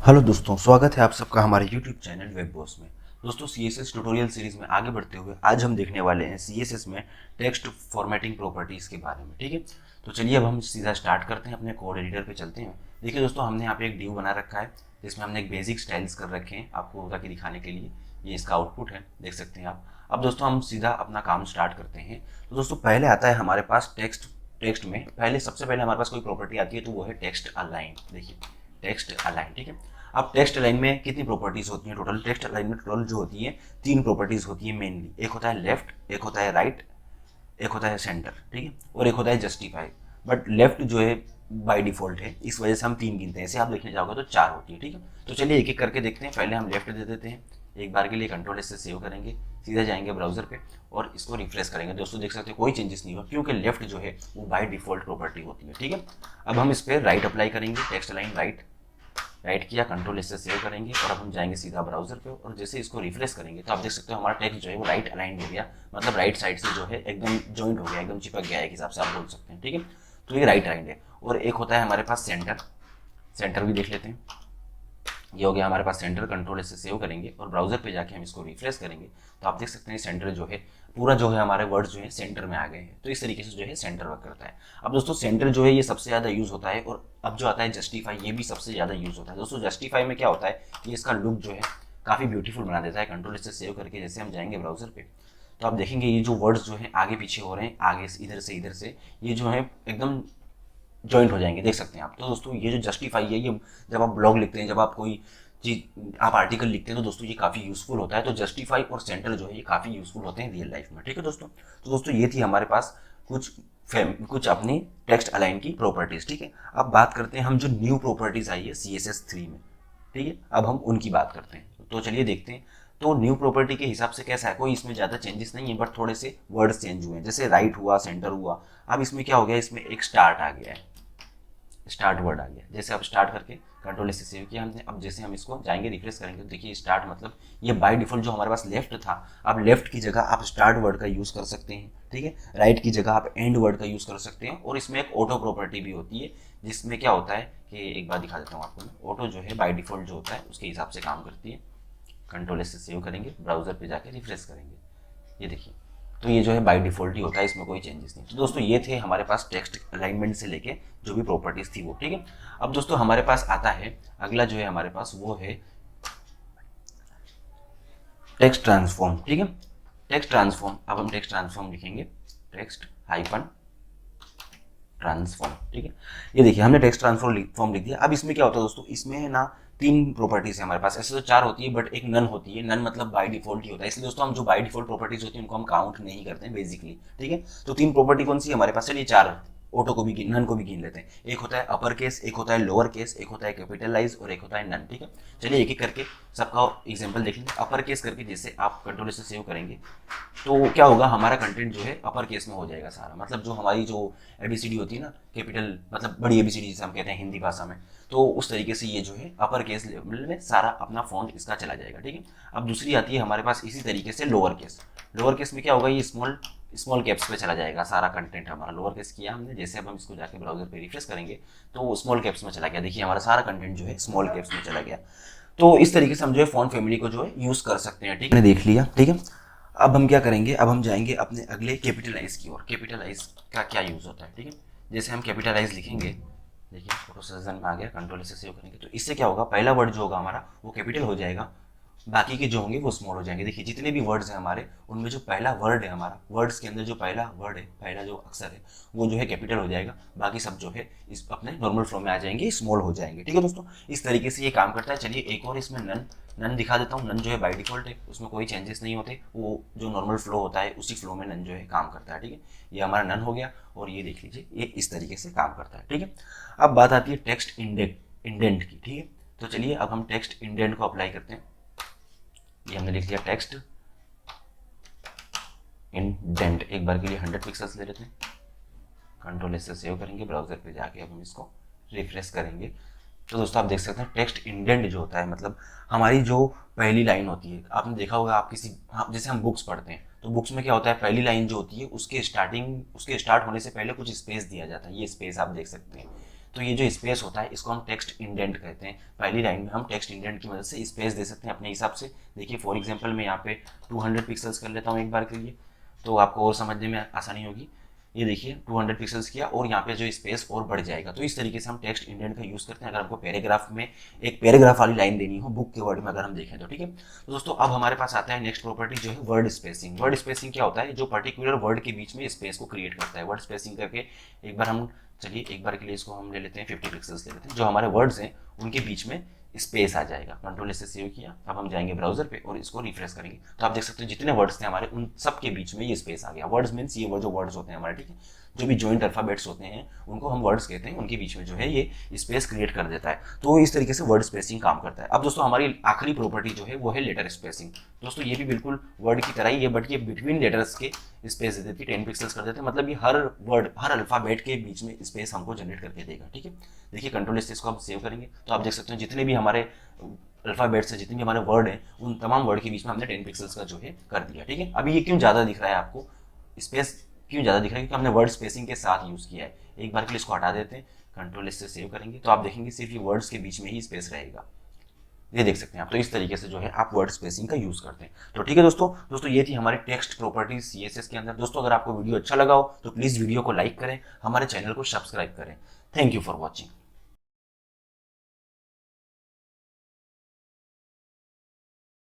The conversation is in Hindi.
हेलो दोस्तों, स्वागत है आप सबका हमारे YouTube चैनल वेबबॉस में। दोस्तों, CSS ट्यूटोरियल सीरीज में आगे बढ़ते हुए आज हम देखने वाले हैं CSS में टेक्स्ट फॉर्मेटिंग प्रॉपर्टीज़ के बारे में। ठीक है, तो चलिए अब हम सीधा स्टार्ट करते हैं, अपने कोड एडिटर पे चलते हैं। देखिए दोस्तों, हमने यहाँ पे एक डिव बना रखा है जिसमें हमने एक बेसिक स्टाइल्स कर रखे हैं आपको ताकि दिखाने के लिए। ये इसका आउटपुट है, देख सकते हैं आप। अब दोस्तों हम सीधा अपना काम स्टार्ट करते हैं। तो दोस्तों पहले आता है हमारे पास टेक्स्ट में सबसे पहले हमारे पास कोई प्रॉपर्टी आती है तो वो है टेक्स्ट अलाइन। देखिए टेक्स्ट अलाइन, ठीक है। अब टेक्स्ट अलाइन में कितनी प्रॉपर्टीज होती हैं टोटल? टेक्स्ट अलाइन में टोटल जो होती है 3 प्रॉपर्टीज होती है मेनली। एक होता है लेफ्ट, एक होता है राइट, एक होता है सेंटर, ठीक है, और एक होता है जस्टिफाई। बट लेफ्ट जो है बाय डिफॉल्ट है, इस वजह से हम 3 गिनते हैं। ऐसे आप देखने जाओगे तो 4 होती है, ठीक है। तो चलिए एक एक करके देखते हैं। पहले हम लेफ्ट दे देते हैं, एक बार के लिए कंट्रोल से सेव करेंगे, सीधा जाएंगे ब्राउजर पे और इसको रिफ्रेश करेंगे। दोस्तों देख सकते हैं कोई चेंजेस नहीं हुआ क्योंकि लेफ्ट जो है वो बाय डिफॉल्ट प्रॉपर्टी होती है, ठीक है। अब हम इस पर राइट अप्लाई करेंगे, टेक्स्ट लाइन राइट किया, कंट्रोल से सेव करेंगे और अब हम जाएंगे सीधा ब्राउजर पे और जैसे इसको रिफ्रेश करेंगे तो आप देख सकते हो हमारा टेक्स्ट जो है वो राइट अलाइन हो गया, मतलब राइट साइड से जो है एकदम जॉइंट हो गया, एकदम चिपक गया, एक हिसाब से आप बोल सकते हैं, ठीक है। तो ये राइट अलाइन है। और एक होता है हमारे पास सेंटर भी देख लेते हैं। ये हो गया हमारे पास सेंटर, कंट्रोल से सेव करेंगे और ब्राउजर पे जाके हम इसको रिफ्रेश करेंगे तो आप देख सकते हैं सेंटर जो है पूरा जो है हमारे वर्ड्स जो है सेंटर में आ गए हैं। तो इस तरीके से जो है सेंटर वर्क करता है। अब दोस्तों सेंटर जो है ये सबसे ज़्यादा यूज़ होता है और अब जो आता है जस्टिफाई, ये भी सबसे ज़्यादा यूज़ होता है। दोस्तों जस्टिफाई में क्या होता है कि इसका लुक जो है काफ़ी ब्यूटीफुल बना देता है। कंट्रोल से सेव करके जैसे हम जाएंगे ब्राउजर पे तो आप देखेंगे ये जो वर्ड्स जो है आगे पीछे हो रहे हैं, आगे से इधर से ये जो है एकदम जॉइंट हो जाएंगे, देख सकते हैं आप। तो दोस्तों ये जो जस्टिफाई है, ये जब आप ब्लॉग लिखते हैं, जब आप कोई चीज आप आर्टिकल लिखते हैं तो दोस्तों ये काफ़ी यूजफुल होता है। तो जस्टिफाई और सेंटर जो है ये काफ़ी यूजफुल होते हैं रियल लाइफ में, ठीक है दोस्तों। तो दोस्तों ये थी हमारे पास कुछ अपनी टेक्स्ट अलाइन की प्रॉपर्टीज, ठीक है। अब बात करते हैं हम जो न्यू प्रॉपर्टीज आई है CSS3 में, ठीक है। अब हम उनकी बात करते हैं, तो चलिए देखते हैं। तो न्यू प्रॉपर्टी के हिसाब से कैसा है, कोई इसमें ज़्यादा चेंजेस नहीं है, बट थोड़े से वर्ड्स चेंज हुए हैं, जैसे राइट हुआ, सेंटर हुआ। अब इसमें क्या हो गया, इसमें एक स्टार्ट आ गया है, स्टार्ट वर्ड आ गया। जैसे अब स्टार्ट करके कंट्रोल से सेव किया हमने। अब जैसे हम इसको जाएंगे रिफ्रेश करेंगे तो देखिए स्टार्ट, मतलब ये बाय डिफॉल्ट जो हमारे पास लेफ्ट था, अब लेफ्ट की जगह आप स्टार्ट वर्ड का यूज़ कर सकते हैं, ठीक है। राइट की जगह आप एंड वर्ड का यूज़ कर सकते हैं। और इसमें एक ऑटो प्रॉपर्टी भी होती है जिसमें क्या होता है कि एक बार दिखा देता हूँ आपको मैं। ऑटो जो है बाय डिफॉल्ट जो होता है उसके हिसाब से काम करती है। कंट्रोल से सेव करेंगे, ब्राउजर पर जाकर रिफ्रेश करेंगे, ये देखिए। तो ये जो है बाय डिफॉल्ट ही होता है, इसमें कोई चेंजेस नहीं। तो दोस्तों ये थे हमारे पास टेक्स्ट अलाइनमेंट से लेके जो भी प्रॉपर्टीज थी वो, ठीक है। अब दोस्तों हमारे पास आता है अगला जो है हमारे पास वो है टेक्स्ट ट्रांसफॉर्म, ठीक है। टेक्स्ट ट्रांसफॉर्म, अब हम टेक्स्ट ट्रांसफॉर्म लिखेंगे, टेक्स्ट हाइफन ट्रांसफॉर्म, ठीक है। ये देखिए हमने टेक्स्ट ट्रांसफॉर्म लिख दिया। अब इसमें क्या होता है दोस्तों, इसमें है ना 3 प्रॉपर्टीज है हमारे पास। ऐसे तो 4 होती है बट एक नन होती है। नन मतलब बाय डिफॉल्ट ही होता है, इसलिए दोस्तों हम जो बाय डिफॉल्ट प्रॉपर्टीज होती है उनको हम काउंट नहीं करते हैं बेसिकली, ठीक है। तो 3 प्रॉपर्टी कौन सी है हमारे पास? चलिए 4, ऑटो को भी नन को भी गिन लेते हैं। एक होता है अपर केस, एक होता है लोअर केस, एक होता है कैपिटलाइज और एक होता है नन, ठीक है। चलिए एक एक करके सबका एग्जांपल देख लेंगे। अपर केस करके जैसे आप कंट्रोल से सेव करेंगे तो क्या होगा, हमारा कंटेंट जो है अपर केस में हो जाएगा सारा, मतलब जो हमारी जो एबीसीडी होती है ना, कैपिटल मतलब बड़ी एबीसीडी जिसे हम कहते हैं हिंदी भाषा में, तो उस तरीके से ये जो है अपर केस लेवल में सारा अपना फॉन्ट इसका चला जाएगा, ठीक है। अब दूसरी आती है हमारे पास इसी तरीके से लोअर केस। लोअर केस में क्या होगा, ये स्मॉल कैप्स पे चला जाएगा सारा कंटेंट हमारा। लोअर केस किया हमने, जैसे अब हम इसको जाके ब्राउजर पे रिफ्रेश करेंगे तो स्मॉल कैप्स में चला गया। देखिए हमारा सारा कंटेंट जो है स्मॉल कैप्स में चला गया। तो इस तरीके से हम जो है फॉन्ट फैमिली को जो है यूज कर सकते हैं, ठीक है। देख लिया, ठीक है। अब हम क्या करेंगे, अब हम जाएंगे अपने अगले कैपिटलाइज की ओर। कैपिटलाइज का क्या यूज होता है, ठीक है। जैसे हम कैपिटलाइज लिखेंगे, देखिए प्रोसेसन में आ गया, कंट्रोल से सेव करेंगे तो इससे क्या होगा, पहला वर्ड जो होगा हमारा वो कैपिटल हो जाएगा, बाकी के जो होंगे वो स्मॉल हो जाएंगे। देखिए जितने भी वर्ड्स हैं हमारे उनमें जो पहला वर्ड है हमारा, वर्ड्स के अंदर जो पहला वर्ड है, पहला जो अक्षर है वो जो है कैपिटल हो जाएगा, बाकी सब जो है इस अपने नॉर्मल फ्लो में आ जाएंगे, स्मॉल हो जाएंगे, ठीक है दोस्तों। इस तरीके से ये काम करता है। चलिए एक और इसमें नन दिखा देता हूँ। नन जो है बाय डिफॉल्ट है, उसमें कोई चेंजेस नहीं होते, वो जो नॉर्मल फ्लो होता है उसी फ्लो में नन जो है काम करता है, ठीक है। ये हमारा नन हो गया और ये देख लीजिए ये इस तरीके से काम करता है, ठीक है। अब बात आती है टेक्स्ट इंडेंट की, ठीक है। तो चलिए अब हम टेक्स्ट इंडेंट को अप्लाई करते हैं। ये हमने लिख दिया टेक्स्ट इंडेंट, एक बार के लिए 100 पिक्सल्स ले लेते हैं, कंट्रोल से सेव करेंगे, ब्राउजर पे जाके अब हम इसको रिफ्रेश करेंगे तो दोस्तों आप देख सकते हैं टेक्स्ट इंडेंट जो होता है, मतलब हमारी जो पहली लाइन होती है, आपने देखा होगा आप जैसे हम बुक्स पढ़ते हैं तो बुक्स में क्या होता है, पहली लाइन जो होती है उसके स्टार्ट होने से पहले कुछ स्पेस दिया जाता है, ये स्पेस आप देख सकते हैं। तो ये जो स्पेस होता है इसको हम टेक्स्ट इंडेंट कहते हैं। पहली लाइन में हम टेक्स्ट इंडेंट की मदद से स्पेस दे सकते हैं अपने हिसाब से। देखिए फॉर एग्जांपल मैं यहाँ पे 200 पिक्सल्स कर लेता हूँ एक बार के लिए, तो आपको और समझने में आसानी होगी। ये देखिए 200 पिक्सल्स किया और यहाँ पे जो स्पेस और बढ़ जाएगा। तो इस तरीके से हम टेक्स्ट इंडेंट का यूज़ करते हैं अगर हमको पैराग्राफ में एक पैराग्राफ वाली लाइन देनी हो बुक के वर्ड में अगर हम देखें तो, ठीक है। तो दोस्तों अब हमारे पास आता है नेक्स्ट प्रॉपर्टी जो है वर्ड स्पेसिंग। वर्ड स्पेसिंग क्या होता है? जो पर्टिकुलर वर्ड के बीच में स्पेस को क्रिएट करता है। वर्ड स्पेसिंग करके एक बार हम चलिए एक बार के लिए इसको हम ले लेते हैं 50 पिक्सल्स ले लेते हैं। जो हमारे वर्ड्स हैं उनके बीच में स्पेस आ जाएगा। कंट्रोल से सेव किया, अब हम जाएंगे ब्राउजर पे और इसको रिफ्रेश करेंगे तो आप देख सकते हो जितने वर्ड्स थे हमारे उन सब के बीच में ये स्पेस आ गया। वर्ड्स मीन्स ये वो जो वर्ड्स होते हैं हमारे, ठीक है, जो भी जॉइंट अल्फाबेट्स होते हैं उनको हम वर्ड्स कहते हैं, उनके बीच में जो है ये स्पेस क्रिएट कर देता है। तो इस तरीके से वर्ड स्पेसिंग काम करता है। अब दोस्तों हमारी आखिरी प्रॉपर्टी जो है वो है लेटर स्पेसिंग। दोस्तों ये भी बिल्कुल वर्ड की तरह ही है, बट ये बिटवीन लेटर्स के स्पेस दे देती है, 10 पिक्सल्स कर देते हैं। मतलब ये हर वर्ड हर अल्फाबेट के बीच में स्पेस हमको जनरेट करके देगा, ठीक है। देखिए कंट्रोल से इसको हम सेव करेंगे तो आप देख सकते हैं जितने भी हमारे अल्फाबेट्स है, जितने भी हमारे वर्ड हैं, उन तमाम वर्ड के बीच में हमने 10 पिक्सल्स का जो है कर दिया, ठीक है। अभी ये क्यों ज़्यादा दिख रहा है आपको, स्पेस क्यों ज़्यादा दिख रहा है? क्योंकि हमने वर्ड स्पेसिंग के साथ यूज़ किया है। एक बार के लिए इसको हटा देते हैं, कंट्रोल से सेव करेंगे तो आप देखेंगे सिर्फ ये वर्ड्स के बीच में ही स्पेस रहेगा। ये देख सकते हैं आप। तो इस तरीके से जो है आप वर्ड स्पेसिंग का यूज़ करते हैं। तो ठीक है दोस्तों ये थी हमारी टेक्स्ट प्रॉपर्टीज सीएसएस के अंदर। दोस्तों अगर आपको वीडियो अच्छा लगा हो तो प्लीज़ वीडियो को लाइक करें, हमारे चैनल को सब्सक्राइब करें। Thank you for watching.